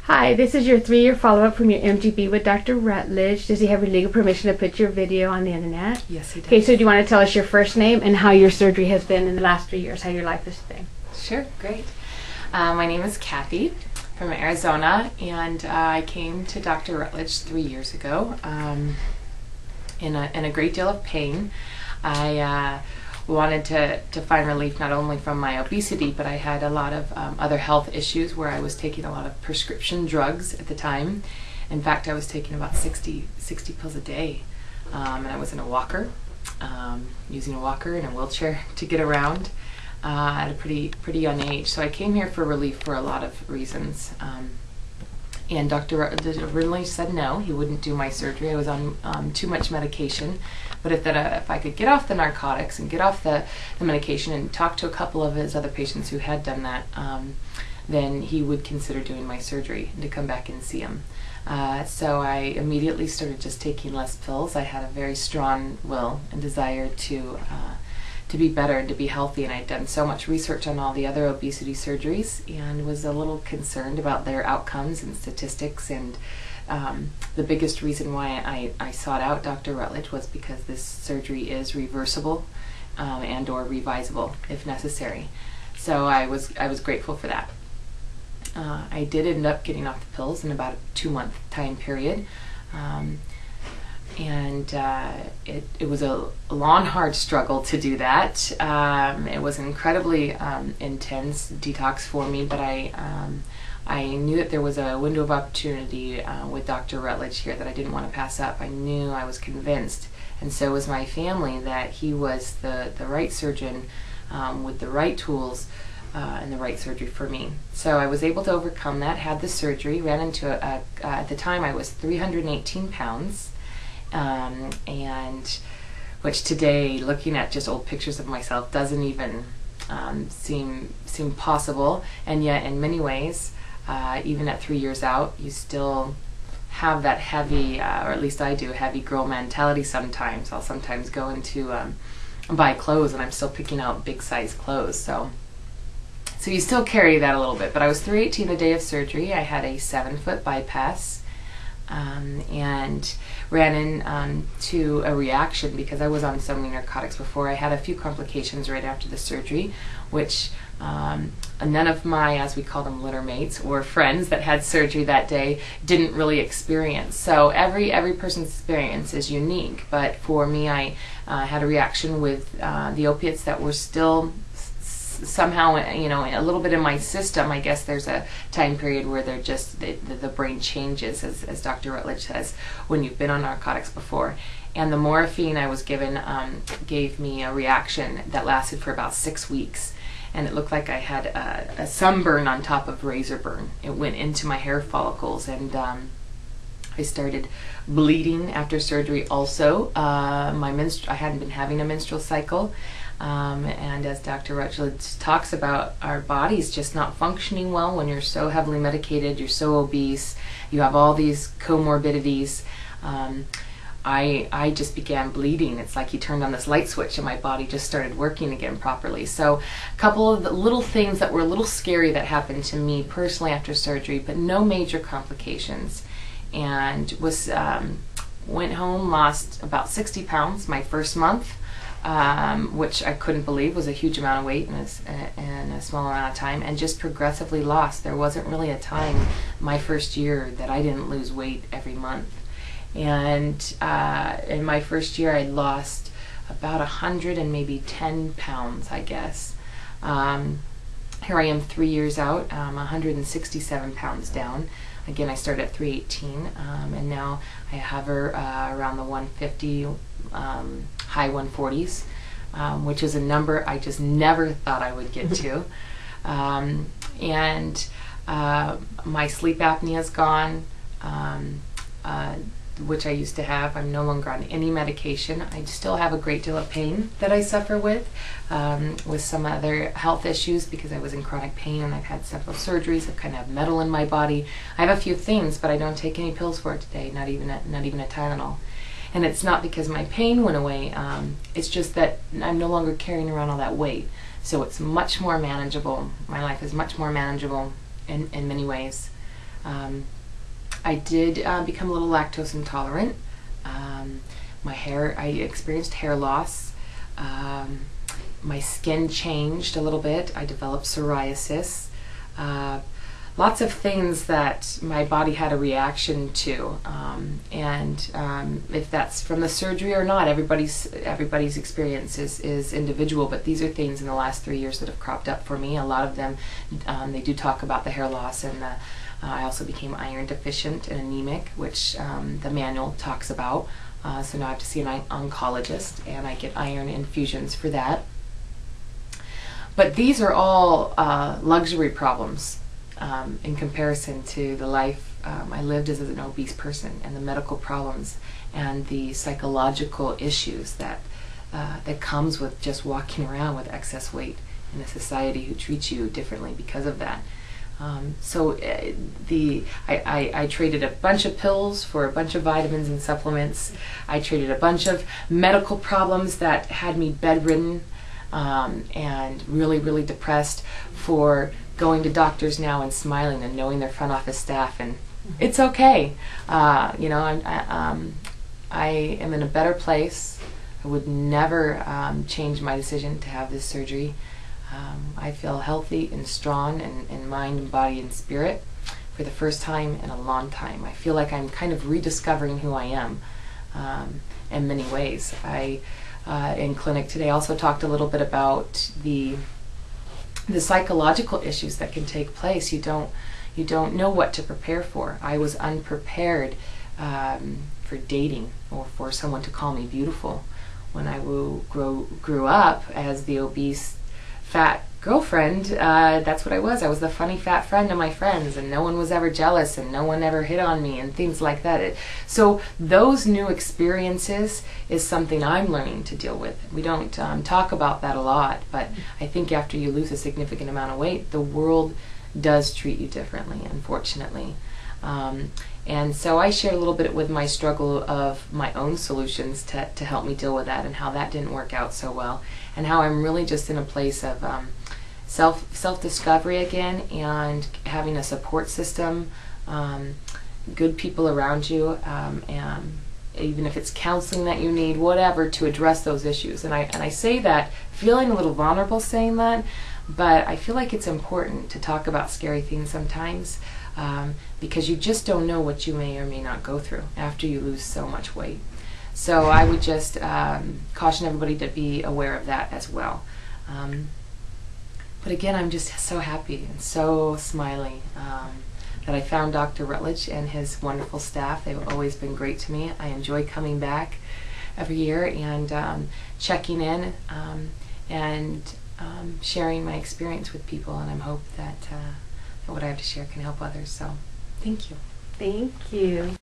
Hi, this is your 3-year follow-up from your MGB with Dr. Rutledge. Does he have your legal permission to put your video on the internet? Yes, he does. Okay, so do you want to tell us your first name and how your surgery has been in the last 3 years, how your life has been? Sure, great. My name is Kathy from Arizona, and I came to Dr. Rutledge 3 years ago in a great deal of pain. I wanted to find relief not only from my obesity, but I had a lot of other health issues where I was taking a lot of prescription drugs at the time. In fact, I was taking about 60 pills a day, and I was in a walker, using a walker and a wheelchair to get around at a pretty young age. So I came here for relief for a lot of reasons. And Dr. Rutledge originally said no, he wouldn't do my surgery. I was on too much medication. But if I could get off the narcotics and get off the medication and talk to a couple of his other patients who had done that, then he would consider doing my surgery and to come back and see him. So I immediately started just taking less pills. I had a very strong will and desire to be better and to be healthy, and I'd done so much research on all the other obesity surgeries and was a little concerned about their outcomes and statistics, and the biggest reason why I sought out Dr. Rutledge was because this surgery is reversible and or revisable if necessary. So I was grateful for that. I did end up getting off the pills in about a 2-month time period. And it was a long, hard struggle to do that. It was an incredibly intense detox for me, but I knew that there was a window of opportunity with Dr. Rutledge here that I didn't want to pass up. I knew, I was convinced, and so was my family, that he was the right surgeon with the right tools and the right surgery for me. So I was able to overcome that, had the surgery, ran into at the time I was 318 pounds. And which today, looking at just old pictures of myself, doesn't even seem possible. And yet, in many ways, even at 3 years out, you still have that heavy, or at least I do, heavy girl mentality sometimes. I'll sometimes go into buy clothes, and I'm still picking out big size clothes. So you still carry that a little bit. But I was 318 the day of surgery. I had a 7-foot bypass. And ran into a reaction because I was on so many narcotics before. I had a few complications right after the surgery, which none of my, as we call them, litter mates or friends that had surgery that day didn't really experience. So every person's experience is unique, but for me, I had a reaction with the opiates that were still somehow, a little bit in my system. I guess there's a time period where they're just the brain changes, as Dr. Rutledge says, when you've been on narcotics before. And the morphine I was given gave me a reaction that lasted for about 6 weeks, and it looked like I had a sunburn on top of razor burn. It went into my hair follicles, and I started bleeding after surgery. Also, I hadn't been having a menstrual cycle. And as Dr. Rutledge talks about, our bodies just not functioning well when you're so heavily medicated, you're so obese, you have all these comorbidities. I just began bleeding. It's like he turned on this light switch and my body just started working again properly. So a couple of the little things that were a little scary that happened to me personally after surgery, but no major complications. And went home, lost about 60 pounds my first month. Which I couldn't believe was a huge amount of weight in a small amount of time, and just progressively lost. There wasn't really a time my first year that I didn't lose weight every month. And in my first year, I lost about 100 and maybe 10 pounds, I guess. Here I am 3 years out, 167 pounds down. Again, I started at 318, and now I hover around the 150, high 140s, which is a number I just never thought I would get to. And my sleep apnea is gone, which I used to have. I'm no longer on any medication. I still have a great deal of pain that I suffer with some other health issues because I was in chronic pain, and I've had several surgeries. I kind of have metal in my body. I have a few things, but I don't take any pills for it today, not even a Tylenol. And it's not because my pain went away. It's just that I'm no longer carrying around all that weight. So it's much more manageable. My life is much more manageable in many ways. I did become a little lactose intolerant. I experienced hair loss. My skin changed a little bit. I developed psoriasis. Lots of things that my body had a reaction to, if that's from the surgery or not, everybody's experience is individual. But these are things in the last 3 years that have cropped up for me. A lot of them, they do talk about the hair loss, and I also became iron deficient and anemic, which the manual talks about. So now I have to see an oncologist, and I get iron infusions for that. But these are all luxury problems in comparison to the life I lived as an obese person, and the medical problems and the psychological issues that comes with just walking around with excess weight in a society who treats you differently because of that. I traded a bunch of pills for a bunch of vitamins and supplements. I traded a bunch of medical problems that had me bedridden and really, really depressed for going to doctors now and smiling and knowing their front office staff, and it's okay. I am in a better place. I would never change my decision to have this surgery. I feel healthy and strong in mind and body and spirit for the first time in a long time. I feel like I'm kind of rediscovering who I am in many ways. In clinic today also talked a little bit about the psychological issues that can take place. You don't know what to prepare for. I was unprepared for dating or for someone to call me beautiful. When I grew up as the obese fat girlfriend, that's what I was. I was the funny fat friend of my friends, and no one was ever jealous, and no one ever hit on me, and things like that. So those new experiences is something I'm learning to deal with. We don't talk about that a lot, but I think after you lose a significant amount of weight, the world does treat you differently, unfortunately. And so I shared a little bit with my struggle of my own solutions to help me deal with that, and how that didn't work out so well, and how I'm really just in a place of self-discovery again, and having a support system, good people around you, and even if it's counseling that you need, whatever, to address those issues. And I say that feeling a little vulnerable saying that, but I feel like it's important to talk about scary things sometimes, because you just don't know what you may or may not go through after you lose so much weight. So I would just caution everybody to be aware of that as well. But again, I'm just so happy and so smiley that I found Dr. Rutledge and his wonderful staff. They've always been great to me. I enjoy coming back every year and checking in and sharing my experience with people, and I hope that what I have to share can help others. So thank you. Thank you.